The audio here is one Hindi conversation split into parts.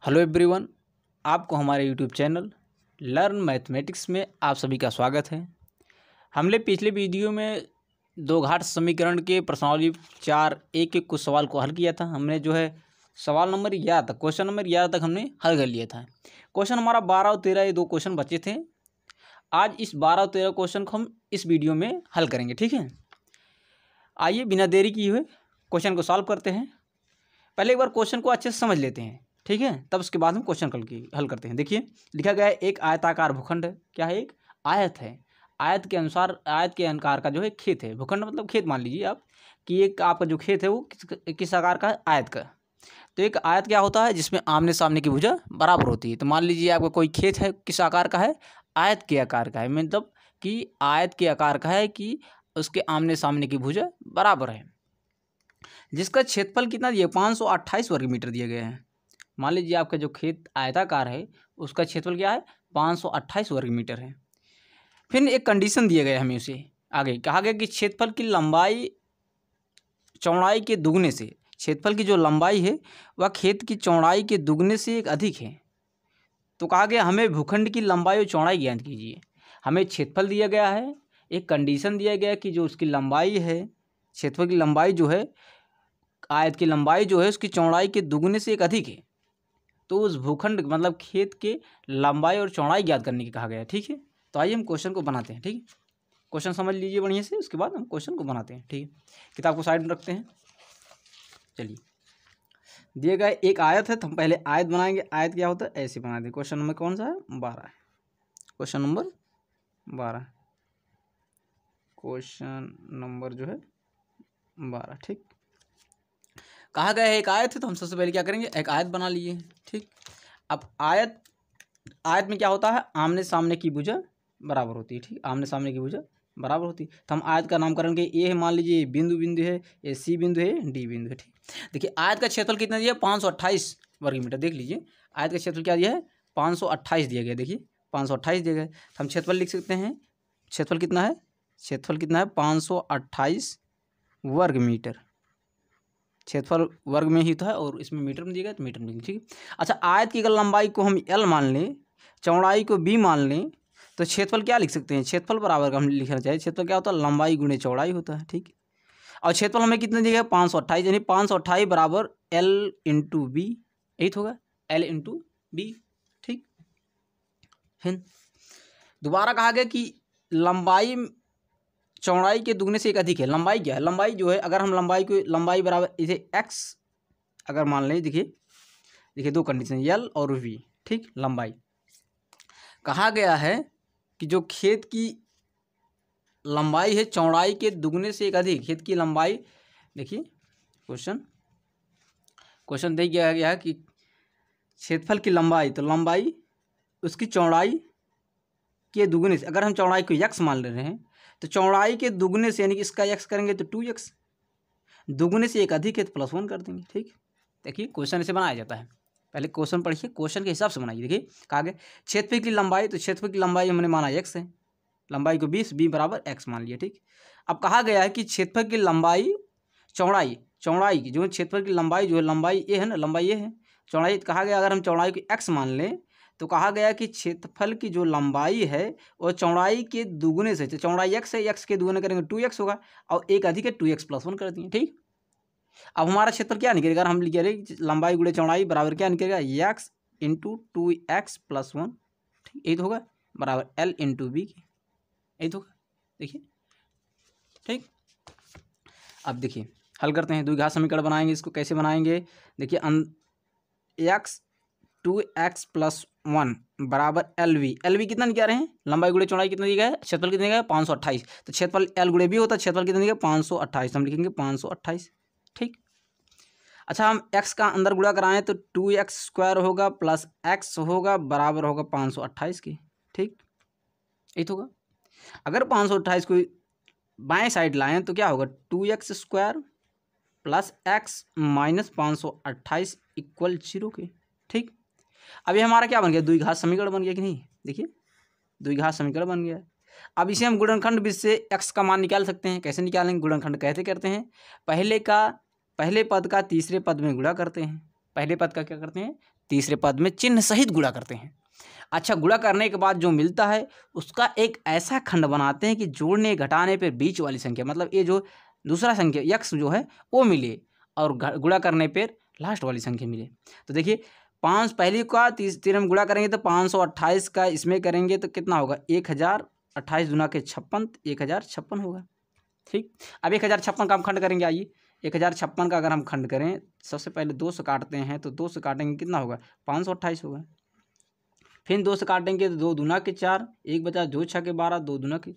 हेलो एवरीवन, आपको हमारे यूट्यूब चैनल लर्न मैथमेटिक्स में आप सभी का स्वागत है। हमने पिछले वीडियो में दो घात समीकरण के प्रश्नावली 4A के कुछ सवाल को हल किया था। हमने जो है सवाल नंबर 11 तक, क्वेश्चन नंबर 11 तक हमने हल कर लिया था। क्वेश्चन हमारा 12 और 13 ये दो क्वेश्चन बचे थे। आज इस 12 और 13 क्वेश्चन को हम इस वीडियो में हल करेंगे, ठीक है। आइए बिना देरी किए हुए क्वेश्चन को सॉल्व करते हैं। पहले एक बार क्वेश्चन को अच्छे से समझ लेते हैं, ठीक है, तब उसके बाद हम क्वेश्चन हल करते हैं। देखिए लिखा गया है एक आयताकार भूखंड है। क्या है? एक आयत है। आयत के अनुसार आयत के आकार का जो है खेत है। भूखंड मतलब खेत, मान लीजिए आप कि एक आपका जो खेत है वो किस आकार का है? आयत का। तो एक आयत क्या होता है? जिसमें आमने सामने की भुजा बराबर होती है। तो मान लीजिए आपका कोई खेत है, किस आकार का है? आयत के आकार का है। मतलब कि आयत के आकार का है कि उसके आमने सामने की भुजा बराबर है। जिसका क्षेत्रफल कितना दिया? 528 वर्ग मीटर दिया गया है। मान लीजिए आपका जो खेत आयताकार है उसका क्षेत्रफल क्या है? 528 वर्ग मीटर है। फिर एक कंडीशन दिया गया हमें, उसे आगे कहा गया कि क्षेत्रफल की लंबाई चौड़ाई के दुगने से, क्षेत्रफल की जो लंबाई है वह खेत की चौड़ाई के दुगने से एक अधिक है। तो कहा गया हमें भूखंड की लंबाई और चौड़ाई ज्ञात कीजिए। हमें क्षेत्रफल दिया गया है, एक कंडीशन दिया गया कि जो उसकी लंबाई है, क्षेत्रफल की लंबाई जो है, आयत की लंबाई जो है उसकी चौड़ाई के दुगने से एक अधिक है। तो उस भूखंड मतलब खेत के लंबाई और चौड़ाई ज्ञात करने की कहा गया है, ठीक है। तो आइए हम क्वेश्चन को बनाते हैं, ठीक है। क्वेश्चन समझ लीजिए बढ़िया से, उसके बाद हम क्वेश्चन को बनाते हैं, ठीक है। किताब को साइड में रखते हैं। चलिए, दिए गए एक आयत है तो हम पहले आयत बनाएंगे। आयत क्या होता है? ऐसे बना दें। क्वेश्चन नंबर कौन सा है? 12 है। क्वेश्चन नंबर 12, क्वेश्चन नंबर जो है 12, ठीक। कहा गया है एक आयत है तो हम सबसे पहले क्या करेंगे? एक आयत बना लिए, ठीक। अब आयत में क्या होता है? आमने सामने की भुजा बराबर होती है, ठीक। आमने सामने की भुजा बराबर होती है। तो हम आयत का नामकरण के ए है, मान लीजिए बिंदु है, ये सी बिंदु है, डी बिंदु है, ठीक। देखिए आयत का क्षेत्रफल कितना दिया? 528 वर्ग मीटर। देख लीजिए आयत का क्षेत्रफल क्या दिया है? 528 दिया गया। देखिए 528 दिया गया। तो हम क्षेत्रफल लिख सकते हैं। क्षेत्रफल कितना है? क्षेत्रफल कितना है? 528 वर्ग मीटर। क्षेत्रफल वर्ग में ही था और इसमें मीटर में दिया गया तो मीटर में, ठीक है। अच्छा, आयत की अगर लंबाई को हम L मान लें, चौड़ाई को B मान लें, तो क्षेत्रफल क्या लिख सकते हैं? क्षेत्रफल बराबर का हम लिखना चाहिए। क्षेत्रफल क्या होता है? लंबाई गुणे चौड़ाई होता है, ठीक। और क्षेत्रफल हमें कितने दिया गया? 528, यानी 528 बराबर L इंटू बी, यही तो होगा L इंटू बी, ठीक। फिर दोबारा कहा गया कि लंबाई चौड़ाई के दुगने से एक अधिक है। लंबाई क्या है? लंबाई जो है, अगर हम लंबाई बराबर इसे x अगर मान लें, देखिए दो कंडीशन L और V, ठीक। लंबाई कहा गया है कि जो खेत की लंबाई है चौड़ाई के दुगने से एक अधिक, खेत की लंबाई, देखिए क्वेश्चन दे दिया गया है कि क्षेत्रफल की लंबाई, तो लंबाई उसकी चौड़ाई के दुगने से, अगर हम चौड़ाई को x मान ले रहे हैं तो चौड़ाई के दुगने से, यानी कि इसका x करेंगे तो 2x, दुगने से एक अधिक है तो +1 कर देंगे, ठीक। देखिए क्वेश्चन ऐसे बनाया जाता है। पहले क्वेश्चन पढ़िए, क्वेश्चन के हिसाब से बनाइए। देखिए कहा गया क्षेत्रफल की लंबाई, तो क्षेत्रफल की लंबाई हमने माना x है, लंबाई को 20, b बराबर x मान लिया, ठीक। अब कहा गया है कि क्षेत्रफल की लंबाई चौड़ाई की, जो क्षेत्रफल की लंबाई जो है, लंबाई ये है ना, लंबाई ये है, चौड़ाई कहा गया अगर हम चौड़ाई को x मान लें तो कहा गया कि क्षेत्रफल की जो लंबाई है वो चौड़ाई के दुगने से, तो चौड़ाई x है, x के दुगने करेंगे 2x होगा, और एक अधिक है 2x +1 कर दिए, ठीक। अब हमारा क्षेत्रफल क्या निकलेगा? अगर हम लिख रहे लंबाई गुणे चौड़ाई बराबर क्या निकलेगा? x इंटू 2x +1, ठीक। यही तो होगा बराबर L इंटू बी की, यही तो होगा, देखिए, ठीक। अब देखिए हल करते हैं, द्विघात समीकरण बनाएंगे। इसको कैसे बनाएंगे? देखिए x 2x +1 बराबर LV कितना निकाल रहे हैं? लंबाई गुणे चौड़ाई कितना दिया गया है? क्षेत्रफल कितना दिया गया है? 528। तो क्षेत्रफल L गुणे B होता है, क्षेत्रफल कितना दिया गया? 528। हम लिखेंगे 528, ठीक। अच्छा, हम x का अंदर गुणा कराएं तो 2x² होगा प्लस x होगा बराबर होगा 528 की, ठीक। यही तो होगा। अगर 528 को बाएं साइड लाएं तो क्या होगा? 2x² plus x minus 528 equal 0 के, ठीक। अभी हमारा क्या बन गया? द्विघात समीकरण बन गया कि नहीं? देखिए द्विघात समीकरण बन गया। अब इसे हम गुणनखंड विधि से x का मान निकाल सकते हैं। कैसे निकालेंगे? गुणनखंड कहते करते हैं, पहले पद का तीसरे पद में गुणा करते हैं। पहले पद का क्या करते हैं, तीसरे पद में चिन्ह सहित गुणा करते हैं। अच्छा, गुणा करने के बाद जो मिलता है उसका एक ऐसा खंड बनाते हैं कि जोड़ने घटाने पर बीच वाली संख्या, मतलब ये जो दूसरा संख्या यक्स जो है वो मिले और गुणा करने पर लास्ट वाली संख्या मिले। तो देखिए 5 पहली का तीसरे में गुणा करेंगे तो 528 का इसमें करेंगे तो कितना होगा, 1028 दूना के 56, 1056 होगा। ठीक, अब 1056 का हम खंड करेंगे। आइए 1056 का अगर हम खंड करें, सबसे पहले 2 से काटते हैं तो 2 से काटेंगे कितना होगा, 528 होगा। फिर 2 से काटेंगे तो 2 दूना के 4, 1 बचा 2 छः के 12, 2 दूना के,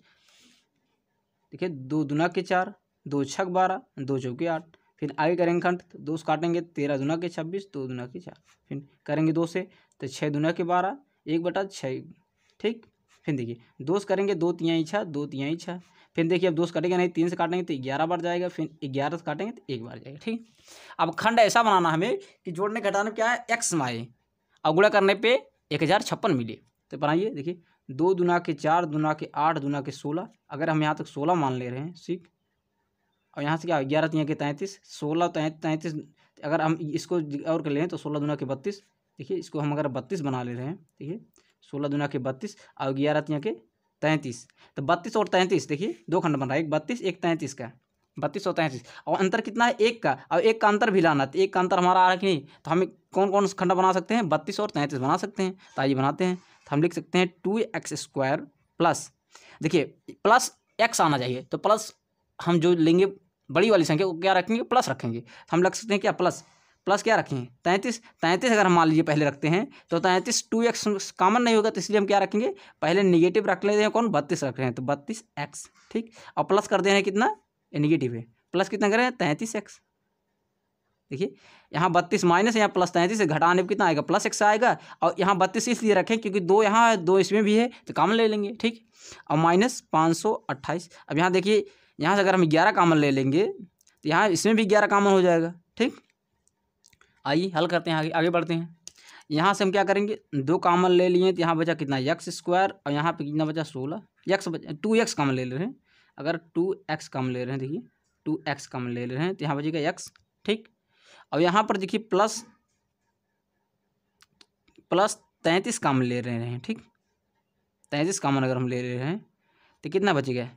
देखिए 2 दूना के 4, 2 छः 12, 2 चौके 8। फिर आगे करेंगे खंड तो 2 से काटेंगे 13 दूना के 26, 2 दूना के 4। फिर करेंगे 2 से तो 6 दूना के 12, 1 बटा 6। ठीक, फिर देखिए 2 से करेंगे 2 तिहाई 6, 2 तिहाई 6। फिर देखिए अब 2 से काटेंगे नहीं, 3 से काटेंगे तो 11 बार जाएगा, फिर 11 से काटेंगे तो 1 बार जाएगा। ठीक, अब खंड ऐसा बनाना हमें कि जोड़ने घटाने में क्या है, एक्स माए और गुणा करने पे 1056 मिले। तो बनाइए, देखिए 2 दूना के 4, दूना के 8, दूना के 16। अगर हम यहाँ तक 16 मान ले रहे हैं, ठीक, और यहाँ से क्या 11 तिहाई के 33, 16 33। अगर हम इसको और कर लें तो 16 दूना के 32। देखिए इसको हम अगर 32 बना ले रहे हैं, देखिए 16 दूना के 32 और 11 तिहाई के 33, तो 32 और 33 देखिए 2 खंड बन रहा है, एक 32 एक 33 का, 32 और 33, और अंतर कितना है, 1 का, और 1 का अंतर भी लाना। तो 1 का अंतर हमारा आ रहा है कि नहीं, तो हम कौन कौन खंड बना सकते हैं, 32 और 33 बना सकते हैं। तो आइए बनाते हैं। तो हम लिख सकते हैं 2x² प्लस, देखिए प्लस x आना चाहिए, तो प्लस हम जो लेंगे बड़ी वाली संख्या को क्या रखेंगे, प्लस रखेंगे। तो हम रख सकते हैं क्या, प्लस क्या रखेंगे, 33 अगर हम मान लीजिए पहले रखते हैं तो 33 2x कॉमन नहीं होगा, तो इसलिए हम क्या रखेंगे, पहले निगेटिव रख लेते हैं, कौन 32 रख रहे हैं तो 32x। ठीक, और प्लस कर दे रहे हैं कितना, ये निगेटिव है, प्लस कितना करें 33x। देखिए यहाँ 32 माइनस, यहाँ प्लस 33 से घटाने पर कितना आएगा, प्लस x आएगा। और यहाँ 32 इसलिए रखें क्योंकि 2 यहाँ है 2 इसमें भी है तो कॉमन ले लेंगे। ठीक, और माइनस 528। अब यहाँ देखिए यहाँ से अगर हम 11 कॉमन ले लेंगे तो यहाँ इसमें भी 11 कॉमन हो जाएगा। ठीक, आइए हल करते हैं, आगे बढ़ते हैं। यहाँ से हम क्या करेंगे, 2 कॉमन ले लिए तो यहाँ बचा कितना, x² और यहाँ पे कितना बचा 16, x बचा 2x कॉमन ले रहे हैं। अगर 2x कॉमन ले रहे हैं, देखिए 2x कॉमन ले रहे हैं तो यहाँ बचेगा x। ठीक, और यहाँ पर देखिए प्लस 33 कॉमन ले रहे हैं। ठीक, 33 कॉमन अगर हम ले रहे हैं तो कितना बचेगा,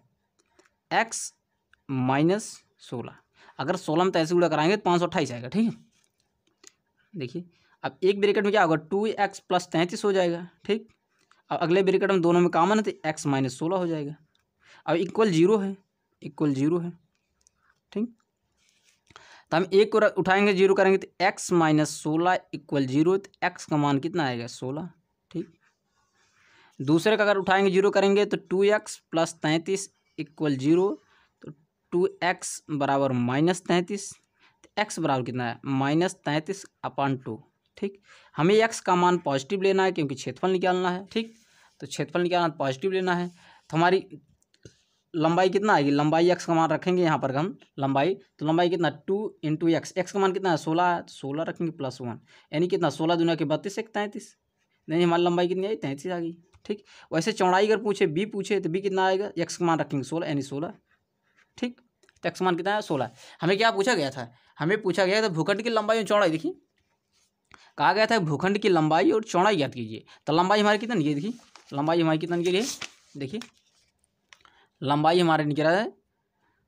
x माइनस 16। अगर 16 में 33 गुणा कराएंगे तो 528 आएगा। ठीक है, देखिए अब एक ब्रैकेट में क्या होगा, 2x प्लस 33 हो जाएगा। ठीक, अब अगले ब्रैकेट में दोनों में कॉमन है तो x माइनस 16 हो जाएगा। अब इक्वल 0 है, इक्वल 0 है। ठीक, तो हम एक को उठाएंगे 0 करेंगे तो x माइनस 16 इक्वल 0, तो x का मान कितना आएगा 16। ठीक, दूसरे का अगर उठाएंगे 0 करेंगे तो 2x प्लस 33 इक्वल 0, तो 2x बराबर माइनस 33, तो x बराबर कितना है माइनस 33/2। ठीक, हमें x का मान पॉजिटिव लेना है क्योंकि क्षेत्रफल निकालना है। ठीक, तो क्षेत्रफल निकालना पॉजिटिव लेना है, तो हमारी लंबाई कितना आएगी, लंबाई x का मान रखेंगे यहाँ पर हम लंबाई, तो लंबाई कितना 2 इंटू x का मान कितना है 16 है, तो 16 रखेंगे प्लस 1, यानी कितना 16 दूना के 32 एक 33, नहीं हमारी लंबाई कितनी आई 33 आ गई। ठीक, वैसे चौड़ाई अगर पूछे b पूछे तो b कितना आएगा, x का मान रखेंगे 16 यानी 16। ठीक, तो x का मान कितना है 16। हमें क्या पूछा गया था, हमें पूछा गया था भूखंड की लंबाई और चौड़ाई। देखिए कहा गया था भूखंड की लंबाई और चौड़ाई ज्ञात कीजिए, तो लंबाई हमारी कितना निकली, देखिए लंबाई हमारी कितना निकली है, देखिए लंबाई हमारे निकल रहा है,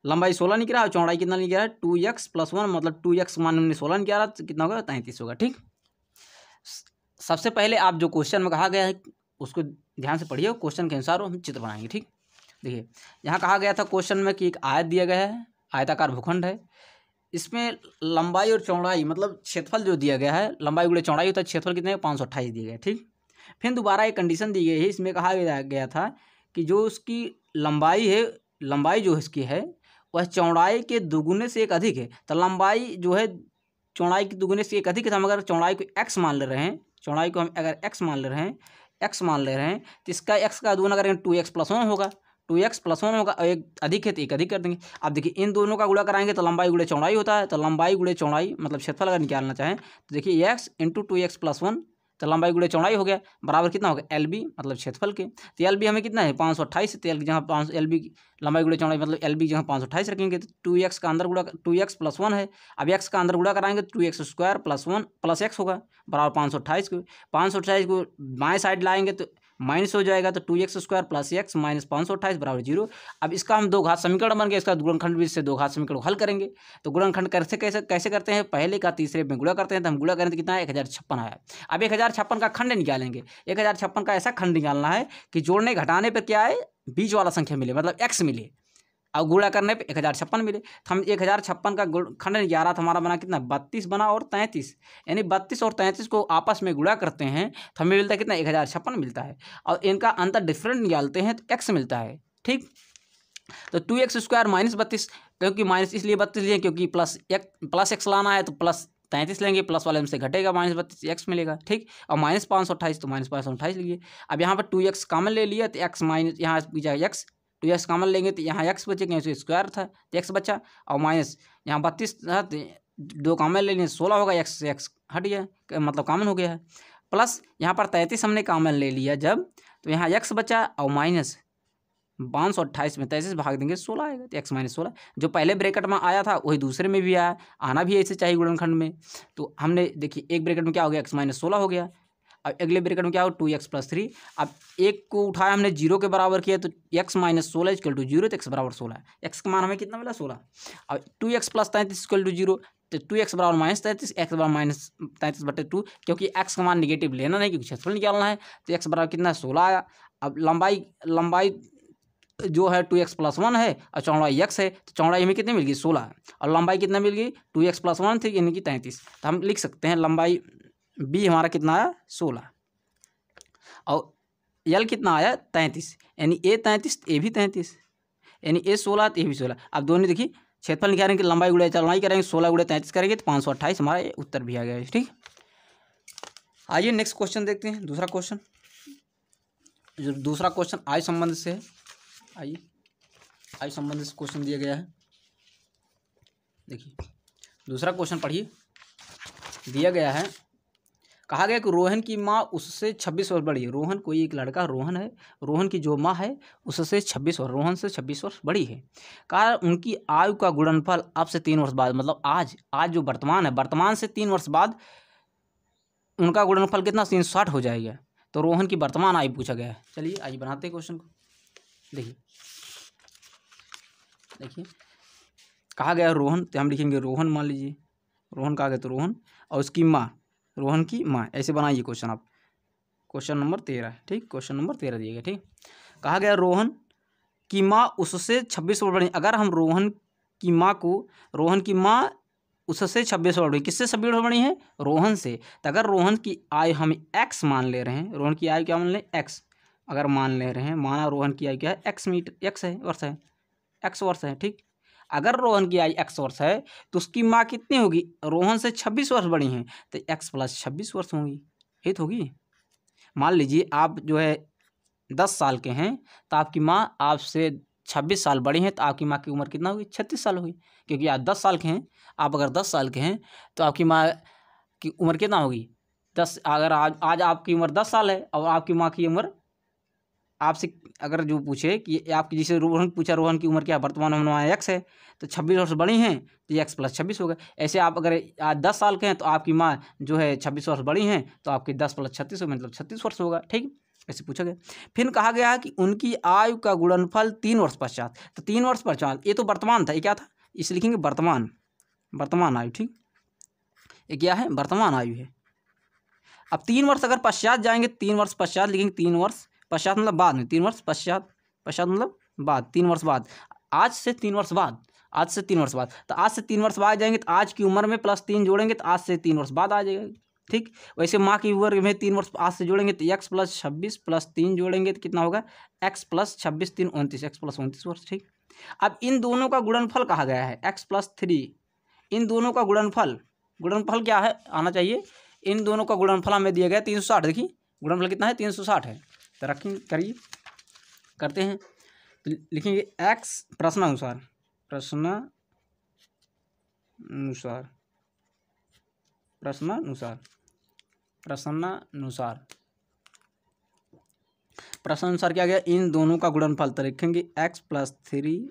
लंबाई 16 निकल रहा है और चौड़ाई कितना निकल रहा है 2x प्लस 1, मतलब 2x मान हमने 16 निकल रहा तो कितना होगा 33 होगा। ठीक, सबसे पहले आप जो क्वेश्चन में कहा गया है उसको ध्यान से पढ़िए, क्वेश्चन के अनुसार हम चित्र बनाएंगे। ठीक, देखिए यहाँ कहा गया था क्वेश्चन में कि एक आयत दिया गया है, आयताकार भूखंड है, इसमें लंबाई और चौड़ाई मतलब क्षेत्रफल जो दिया गया है, लंबाई गुणे चौड़ाई होता है, क्षेत्रफल कितने 528 दिया गया। ठीक, फिर दोबारा एक कंडीशन दी गई है, इसमें कहा गया था कि जो उसकी लंबाई है, लंबाई जो इसकी है वह चौड़ाई के दुगुने से एक अधिक है, तो लंबाई जो है चौड़ाई के दुगुने से एक अधिक है। तो हम अगर चौड़ाई को x मान ले रहे हैं, चौड़ाई को हम अगर x मान ले रहे हैं, x मान ले रहे हैं तो इसका x का दुगुना करेंगे 2x प्लस 1 होगा, 2x प्लस 1 होगा, और एक अधिक है तो एक अधिक कर देंगे। अब देखिए इन दोनों का गुणा कराएंगे तो लंबाई गुणे चौड़ाई होता है, तो लंबाई गुणे चौड़ाई मतलब क्षेत्रफल अगर निकालना चाहें तो देखिए x इंटू 2x प्लस 1 तो लंबाई गुणे चौड़ाई हो गया, बराबर कितना होगा एल बी मतलब क्षेत्रफल के। तो एल बी हमें कितना है 528 है, तो एल जहाँ 5 एल बी लंबाई गुणे चौड़ाई मतलब एल बी जहाँ 528 रखेंगे तो 2x का अंदर गुणा 2x प्लस 1 है। अब x का अंदर गुणा कराएंगे तो 2x square plus 1 plus x होगा बराबर 528 को बाएँ साइड लाएंगे तो माइनस हो जाएगा, तो 2x square plus x minus 528 बराबर 0। अब इसका हम दो घात समीकरण बन गया, इसका गुणनखंड भी से दो घात समीकरण हल करेंगे। तो गुणनखंड कैसे कैसे कैसे करते हैं, पहले का तीसरे में गुणा करते हैं, तो हम गुणा करें तो कितना है 1056 आया। अब 1056 का खंड निकालेंगे, 1056 का ऐसा खंड निकालना है कि जोड़ने घटाने पर क्या है बीच वाला संख्या मिले मतलब x मिले, और गुणा करने पे 1056 मिले। तो हम 1056 का खंड निकाला था, हमारा बना कितना 32 बना और 33, यानी 32 और 33 को आपस में गुणा करते हैं तो हमें मिलता है कितना 1056 मिलता है, और इनका अंतर डिफरेंट निकालते हैं तो x मिलता है। ठीक, तो 2x स्क्वायर माइनस 32, क्योंकि माइनस इसलिए 32 लिए क्योंकि प्लस x लाना है, तो प्लस 33 लेंगे, प्लस वाले हमसे घटेगा माइनस 32 x मिलेगा। ठीक, और माइनस 528 तो माइनस 528 लिए। अब यहाँ पर 2x कॉमन ले लिया तो x माइनस यहाँ x 2x कॉमन लेंगे तो यहाँ x बचेगा, यहाँ स्क्वायर था तो x बचा, और माइनस यहाँ 32 था तो 2 कॉमन ले लिए 16 होगा, x से x हट गया मतलब कॉमन हो गया है। प्लस यहाँ पर 33 हमने कॉमन ले लिया जब, तो यहाँ x बचा और माइनस 528 में 33 भाग देंगे 16 आएगा, तो x माइनस 16 जो पहले ब्रैकेट में आया था वही दूसरे में भी आया, आना भी ऐसे चाहिए गुणनखंड में। तो हमने देखिए एक ब्रैकेट में क्या हो गया x माइनस 16 हो गया, अब अगले ब्रैकेट में क्या हो 2x प्लस 3। अब एक को उठाया हमने 0 के बराबर किया तो x माइनस 16 इक्वल टू 0, तो x बराबर 16, x का मान हमें कितना मिला 16। अब 2x प्लस 33 इक्वल टू 0, तो 2x बराबर माइनस 33, x बराबर माइनस 33/2, क्योंकि x का मान निगेटिव लेना नहीं क्योंकि क्षेत्रफल निकालना है, तो x बराबर कितना 16 आया। अब लंबाई जो है 2x प्लस 1 है और चौड़ाई x है, तो चौड़ाई हमें कितनी मिल गई 16, और लंबाई कितना मिल गई 2x प्लस 1 थी यानी कि 33। तो हम लिख सकते हैं लंबाई b हमारा कितना आया 16, और यल कितना आया 33, यानी a 33 ए भी 33, यानी a 16 तो ए भी 16। अब दोनों देखिए क्षेत्रफल निकालेंगे, लंबाई गुणा चौड़ाई करेंगे, 16 गुणा 33 करेंगे तो 528 हमारा ये उत्तर भी आ गया है। ठीक, आइए नेक्स्ट क्वेश्चन देखते हैं। दूसरा क्वेश्चन, जो दूसरा क्वेश्चन आयु संबंध से है। आयु संबंध से क्वेश्चन दिया गया है। देखिए दूसरा क्वेश्चन पढ़िए, दिया गया है, कहा गया कि रोहन की माँ उससे 26 वर्ष बड़ी है। रोहन कोई एक लड़का रोहन है, रोहन की जो माँ है उससे 26 वर्ष, रोहन से 26 वर्ष बड़ी है। कहा उनकी आयु का गुणनफल अब से 3 वर्ष बाद, मतलब आज जो वर्तमान है, वर्तमान से 3 वर्ष बाद उनका गुणनफल कितना 360 हो जाएगा। तो रोहन की वर्तमान आयु पूछा गया है। चलिए आइए बनाते हैं क्वेश्चन को। देखिए कहा गया रोहन, तो हम लिखेंगे रोहन, मान लीजिए रोहन कहा गया तो रोहन, और उसकी माँ रोहन की माँ, ऐसे बनाइए क्वेश्चन आप। क्वेश्चन नंबर 13, ठीक, क्वेश्चन नंबर 13 दिएगा। ठीक, कहा गया रोहन की माँ उससे 26 वर्ष बड़ी। अगर हम रोहन की माँ उससे 26 वर्ष बड़ी, किससे 26 वर्ष बड़ी है रोहन से, तो अगर रोहन की आयु हम x मान ले रहे हैं, रोहन की आयु क्या मान ले x, अगर मान ले रहे हैं, माना रोहन की आयु क्या है x वर्ष है। ठीक, अगर रोहन की आयु x वर्ष है तो उसकी माँ कितनी होगी, रोहन से 26 वर्ष बड़ी हैं तो x प्लस 26 वर्ष होंगी, यही तो होगी। मान लीजिए आप जो है 10 साल के हैं तो आपकी माँ आपसे 26 साल बड़ी हैं, तो आपकी माँ की उम्र कितना होगी 36 साल होगी, क्योंकि आप 10 साल के हैं। आप अगर 10 साल के हैं तो आपकी माँ की उम्र कितना होगी 10। अगर आज आपकी उम्र 10 साल है और आपकी माँ की उम्र आपसे अगर जो पूछे कि आपकी, जैसे रोहन पूछा रोहन की उम्र क्या वर्तमान में हमारा x है, तो 26 वर्ष बड़ी हैं तो x प्लस 26 होगा। ऐसे आप अगर आज 10 साल के हैं तो आपकी माँ जो है 26 वर्ष बड़ी हैं तो आपकी 10 प्लस 36 होगा, मतलब 36 वर्ष होगा। ठीक, ऐसे पूछा गया। फिर कहा गया है कि उनकी आयु का गुणनफल 3 वर्ष पश्चात, तो 3 वर्ष पश्चात, ये तो वर्तमान था, ये क्या था, इसे लिखेंगे वर्तमान आयु। ठीक, ये क्या है वर्तमान आयु है। अब 3 वर्ष अगर पश्चात जाएंगे, 3 वर्ष पश्चात लिखेंगे, 3 वर्ष पश्चात मतलब बाद में, 3 वर्ष पश्चात मतलब बाद, 3 वर्ष बाद, आज से 3 वर्ष बाद, तो आज से 3 वर्ष बाद जाएंगे तो आज की उम्र में प्लस 3 जोड़ेंगे तो आज से 3 वर्ष बाद आ जाएगा। ठीक, वैसे माँ की उम्र में 3 वर्ष आज से जोड़ेंगे तो x प्लस 26 प्लस 3 जोड़ेंगे तो कितना होगा x प्लस 26 3 29, x प्लस 29 वर्ष। ठीक, अब इन दोनों का गुणनफल कहा गया है x प्लस 3, इन दोनों का गुणनफल क्या है आना चाहिए, इन दोनों का गुणनफल हमें दिया गया 360। देखिए गुणनफल कितना है 360 है, तो रखेंगे, करिए करते हैं, तो लिखेंगे x प्रश्नानुसार प्रश्नानुसार क्या गया, इन दोनों का गुणनफल तो लिखेंगे x+3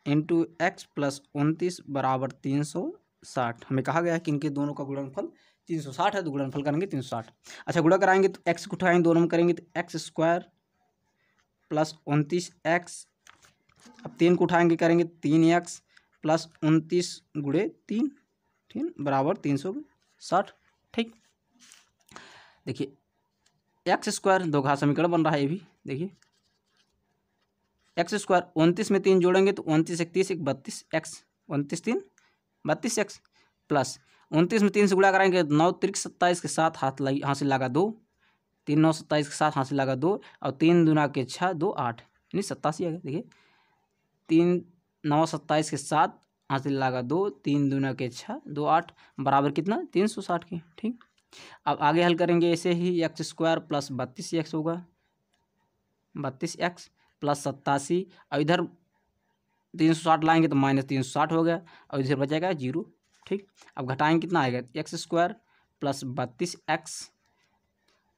इंटू x+29 बराबर 360। हमें कहा गया है कि इनके दोनों का गुणनफल 360 है, तो गुणनफल करेंगे 360। अच्छा, गुणा कराएंगे तो x को उठाएंगे दोनों में करेंगे तो x² + 29x। अब 3 को उठाएंगे करेंगे 3x + 29 गुणे 3, ठीक, बराबर 360। ठीक, देखिए x² दो घात समीकरण बन रहा है ये भी। देखिए x² 29 में 3 जोड़ेंगे तो 29 × 31 = 32x, 29 × 3 = 32x प्लस 29 में 3 से गुणा कराएंगे 9 × 3 = 27 के साथ हासिल लगा 2, 3 9 27 के साथ हासिल लगा 2 और 3 दूना के 6 2 8 यानी 87 आ गया। देखिए 3 9 27 के साथ हासिल लगा 2, 3 दूना के 6 2 8 बराबर कितना 360 के। ठीक, अब आगे हल करेंगे ऐसे ही x² + 32x होगा, 32x + 87 और इधर 360 लाएंगे तो -360 हो गया और इधर बचेगा 0। ठीक, अब घटाएंगे कितना आएगा x² + 32x,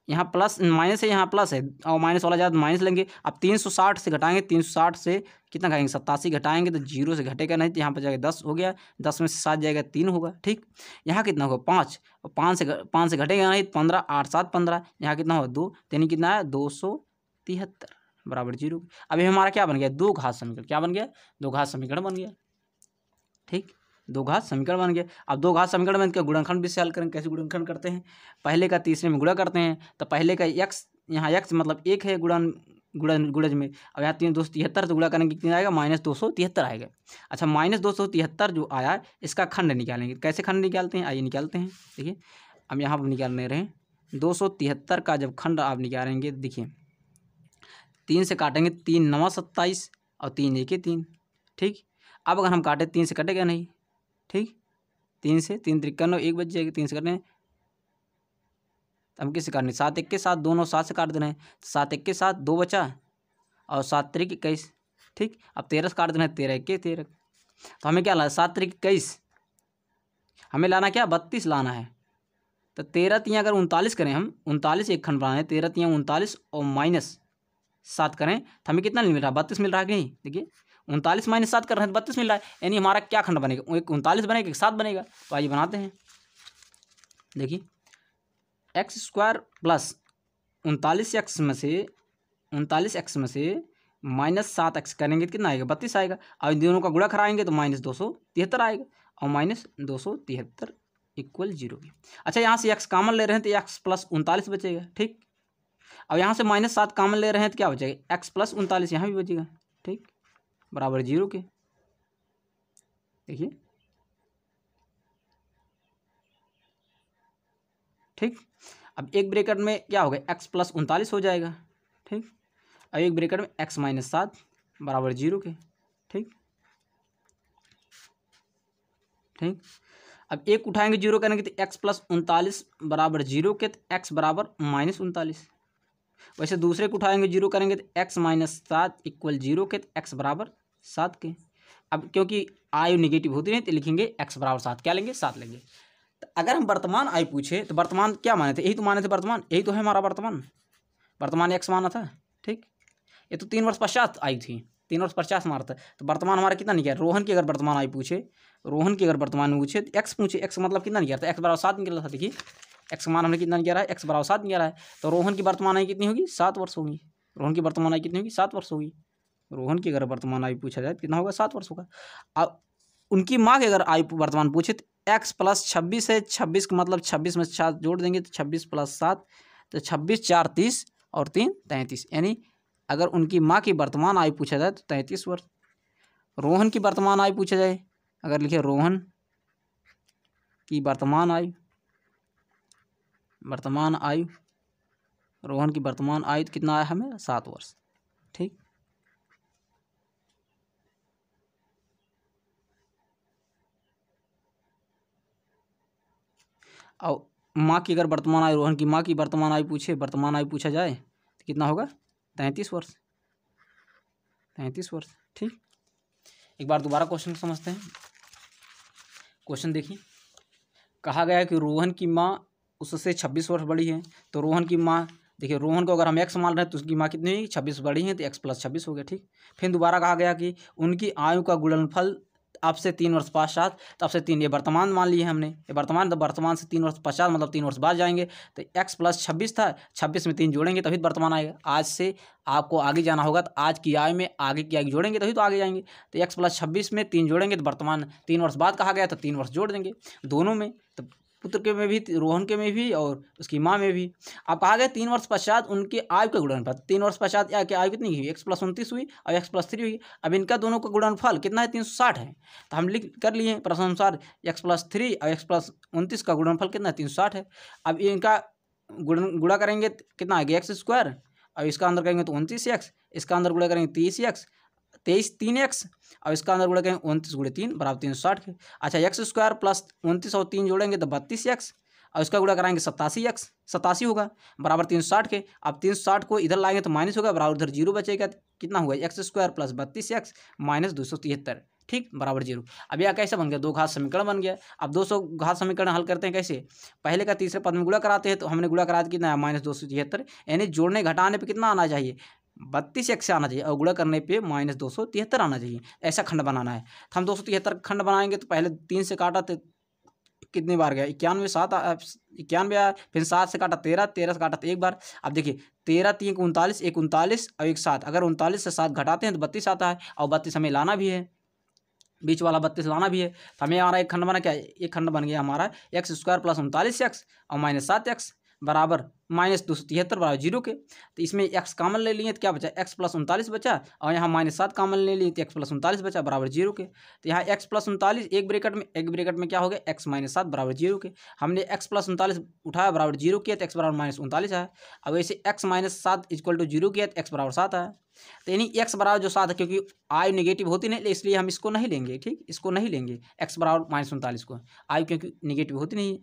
यहाँ प्लस माइनस है, यहाँ प्लस है और माइनस वाला ज़्यादा माइनस लेंगे। अब 360 से घटाएंगे, 360 से कितना घटाएंगे 87 घटाएंगे तो 0 से घटेगा नहीं, तो यहाँ पर जाएगा 10 हो गया, 10 में से 7 जाएगा 3 होगा। ठीक, यहाँ कितना होगा 5 और 5 से घटेगा नहीं 15, 8 7 15, यहाँ कितना होगा 2, यानी कितना है 273 बराबर 0। अभी हमारा क्या बन गया, दो घात समीकरण। क्या बन गया, दो घात समीकरण बन गया। ठीक, दो घात समीकरण बन गया। अब दो घात समीकरण में गुणनखंड भी से हल करेंगे। कैसे गुणनखंड करते हैं, पहले का तीसरे में गुणा करते हैं, तो पहले का x, यहाँ x मतलब 1 है गुणज में, और यहाँ 3 273 से गुणा करेंगे कितना आएगा -273 आएगा। अच्छा, -273 जो आया इसका खंड निकालेंगे। कैसे खंड निकालते हैं, आइए निकालते हैं। देखिए अब यहाँ पर निकालने रहे 273 का जब खंड आप निकालेंगे, देखिए 3 से काटेंगे 3 9 27 और 3 1 3। ठीक, अब अगर हम काटे 3 से कटेगा नहीं। ठीक, 3 से 3 53 1 बच जाएगी, 3 से कटने हम किससे काटने 7 1 के साथ, दोनों 7 से काट देना है, 7 1 के साथ 2 बचा और 7 3 21। ठीक, अब 13 से काट देना है, 13 1 13, तो हमें क्या लाना 7 3 21, हमें लाना क्या 32 लाना है। तो 13 3 अगर 39 करें, हम 39 एक खंड बनाए, 13 3 39 और -7 करें तो हमें कितना मिल रहा है 32 मिल रहा है कि नहीं। देखिए 39 - 7 कर रहे हैं तो 32 मिल रहा है, यानी हमारा क्या खंड बनेगा, एक 39 बनेगा एक 7 बनेगा। तो आइए बनाते हैं। देखिए x² + 39x में से -7x करेंगे तो कितना आएगा 32 आएगा, और इन दोनों का गुणा कराएंगे तो -273 आएगा और -273 = 0। अच्छा, यहाँ से x कॉमन ले रहे हैं तो x + 39 बचेगा। ठीक, अब यहाँ से -7 कॉमन ले रहे हैं तो क्या बचेगा x + 39 यहाँ भी बचेगा। ठीक, बराबर 0 के। देखिए ठीक, अब एक ब्रैकेट में क्या होगा x + 39 हो जाएगा। ठीक, अब एक ब्रैकेट में x - 7 बराबर 0 के। ठीक, ठीक, अब एक उठाएंगे 0 करेंगे तो x + 39 बराबर 0 के, तो x बराबर -39। वैसे दूसरे को उठाएंगे 0 करेंगे तो x - 7 = 0 के, तो x बराबर 7 के। अब क्योंकि आयु नेगेटिव होती नहीं तो लिखेंगे x बराबर 7, क्या लेंगे 7 लेंगे। तो अगर हम वर्तमान आयु पूछे तो वर्तमान क्या माने थे, यही तो माने थे वर्तमान, यही तो है हमारा वर्तमान x माना था। ठीक, ये तो 3 वर्ष पश्चात आयु थी, 3 वर्ष पश्चात मारा था, तो वर्तमान हमारा कितना निकला। रोहन की अगर वर्तमान आयु पूछे, तो x पूछे, x मतलब कितना निकला था, x बराबर 7 निकला था। देखिए x मान हमने कितना निकाला है, x बराबर 7 निकाला है, तो रोहन की वर्तमान आयु कितनी होगी 7 वर्ष होगी। रोहन की वर्तमान आयु कितनी होगी 7 वर्ष होगी। रोहन की अगर वर्तमान आयु पूछा जाए कितना होगा 7 वर्ष होगा। अब उनकी माँ की अगर आयु वर्तमान पूछे तो x + 26 है, 26 का मतलब 26 में 7 जोड़ देंगे तो 26 + 7 तो 26 4 30 और 3 33, यानी अगर उनकी माँ की वर्तमान आयु पूछा जाए तो 33 वर्ष। रोहन की वर्तमान आयु पूछा जाए, अगर लिखे रोहन की वर्तमान आयु, रोहन की वर्तमान आयु कितना आया हमें 7 वर्ष। ठीक, और माँ की अगर वर्तमान आयु, रोहन की माँ की वर्तमान आयु पूछा जाए तो कितना होगा 33 वर्ष। 33 वर्ष। ठीक, एक बार दोबारा क्वेश्चन समझते हैं। क्वेश्चन देखिए, कहा गया है कि रोहन की माँ उससे 26 वर्ष बड़ी है। तो रोहन की माँ, देखिए रोहन को अगर हम x मान रहे हैं तो उसकी माँ कितनी हुई, 26 बड़ी है, तो x + 26 हो गया। ठीक, फिर दोबारा कहा गया कि उनकी आयु का गुणनफल अब से 3 वर्ष पश्चात, तब से 3, ये वर्तमान मान लिए हमने, ये वर्तमान, तो वर्तमान से 3 वर्ष पश्चात मतलब 3 वर्ष बाद जाएंगे। तो x + 26 था, 26 में 3 जोड़ेंगे तभी वर्तमान आएगा। आज से आपको आगे जाना होगा, तो आज की आयु में आगे की आयु जोड़ेंगे तभी तो आगे जाएंगे। तो x + 26 में 3 जोड़ेंगे तो वर्तमान 3 वर्ष बाद कहा गया, तो 3 वर्ष जोड़ देंगे दोनों में, तो पुत्र के में भी, रोहन के में भी और उसकी माँ में भी। अब कहा गया 3 वर्ष पश्चात उनकी आयु का गुणनफल, 3 वर्ष पश्चात या की आयु कितनी हुई, x + 29 हुई और x + 3 हुई। अब इनका दोनों का गुणनफल कितना है, 360 है। तो हम लिख कर लिए प्रश्न अनुसार x + 3 और x + 29 का गुणनफल कितना है, 360 है। अब इनका गुणा करेंगे तो कितना आएगा, x² और इसका अंदर करेंगे तो 29x, इसका अंदर गुणा करेंगे 3x और इसका अंदर गुणा करेंगे 29 × 3 = 360 के। अच्छा, x² + 29 और 3 जोड़ेंगे तो 32x और इसका गुणा कराएंगे 87x, 87 होगा बराबर 360 के। अब 360 को इधर लाएंगे तो माइनस होगा, बराबर उधर 0 बचेगा, कितना हुआ, x² + 32x - 273, ठीक, बराबर 0। अब यह कैसे बन गया, दो घात समीकरण बन गया। अब 200 घात समीकरण हल करते हैं कैसे, पहले का तीसरे पद में गुणा कराते हैं, तो हमने गुणा करा कितना है, -273, यानी जोड़ने घटाने पे कितना आना चाहिए, 32x से आना चाहिए और गुणा करने पे -273 आना चाहिए। ऐसा खंड बनाना है। तो हम 273 खंड बनाएंगे, तो पहले 3 से काटा तो कितनी बार गया, 91, 91 आया, फिर 7 से काटा 13, 13 से काटा तो एक बार। अब देखिए 13 × 3 = 39, 1 39 और 1 7, अगर 39 से 7 घटाते हैं तो 32 आता है और 32 हमें लाना भी है, बीच वाला 32 लाना भी है। तो हमें हमारा एक खंड बना, क्या एक खंड बन गया हमारा, x² + 39x और -7x बराबर -273 बराबर 0 के। तो इसमें x कॉमन ले लिए तो क्या बचा, x + 39 बचा और यहाँ -7 कॉमन ले लिए तो x + 39 बचा बराबर 0 के। तो यहाँ x + 39 एक ब्रैकेट में क्या हो गया, x - 7 बराबर 0 के। हमने x + 39 उठाया बराबर 0 किया तो x बराबर -39 आया। अब ऐसे x - 7 = 0 किया तो x बराबर 7 आया। तो यानी x बराबर जो 7 है, क्योंकि आयु नेगेटिव होती नहीं इसलिए हम इसको नहीं लेंगे, ठीक, इसको नहीं लेंगे x बराबर -39 को, आयु क्योंकि नेगेटिव होती नहीं,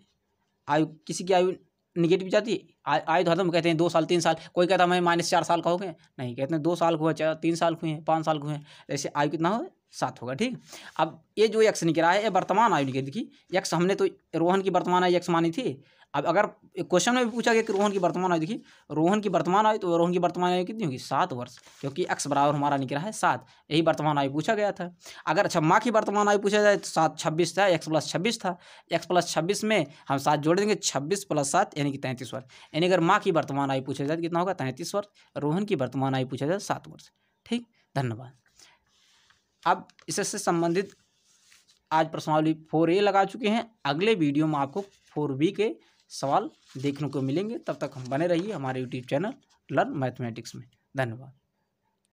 आयु किसी की आयु नेगेटिव जाती है, आयु तो हरदम कहते हैं 2 साल 3 साल, कोई कहता है मैं -4 साल का हो गए, नहीं, कहते हैं 2 साल हुआ, 3 साल हुए हैं, 5 साल हुए हैं, ऐसे आयु कितना हो, 7 होगा, ठीक। अब ये जो x निकला है ये वर्तमान आयु निकली थी, x हमने तो रोहन की वर्तमान आयु x मानी थी। अब अगर क्वेश्चन में भी पूछा गया कि रोहन की वर्तमान आयु, देखिए रोहन की वर्तमान आयु, तो रोहन की वर्तमान आयु कितनी होगी, 7 वर्ष, क्योंकि x बराबर हमारा निकला है 7, यही वर्तमान आयु पूछा गया था। अगर अच्छा माँ की वर्तमान आयु पूछा जाए तो 7 26 था, x + 26 था, x + 26 में हम 7 जोड़ देंगे, 26 + 7 यानी कि 33 वर्ष। यानी अगर माँ की वर्तमान आयु पूछा जाए तो कितना होगा, 33 वर्ष, रोहन की वर्तमान आयु पूछा जाए 7 वर्ष, ठीक, धन्यवाद। अब इससे संबंधित आज प्रश्नावली 4A लगा चुके हैं, अगले वीडियो में आपको 4B के सवाल देखने को मिलेंगे। तब तक हम बने रहिए हमारे YouTube चैनल लर्न मैथमेटिक्स में। धन्यवाद।